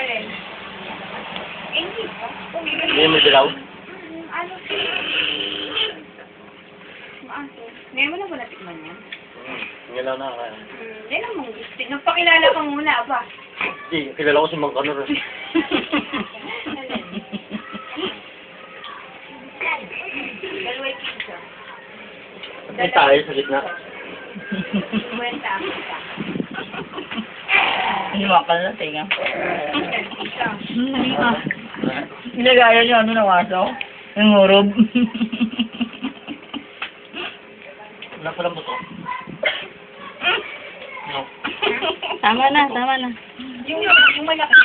Alin? Hindi pa. Hindi mo dilaw? Ano? Maaso. Ngayon mo na ba natikman yan? Ngayon lang na kaya. Hindi namang gusto. Nagpakilala ka muna ba? Hindi, kilala ko si Mang Kanor. Alin? Dalaway pizza. May tayo sa gitna. Kwenta ako ka. Hiniwakan na tinga. Isa. Nilagaya niyo ano na waso? Yung ngurob. Wala palang buto. No. Tama na, tama na. Yung malaki.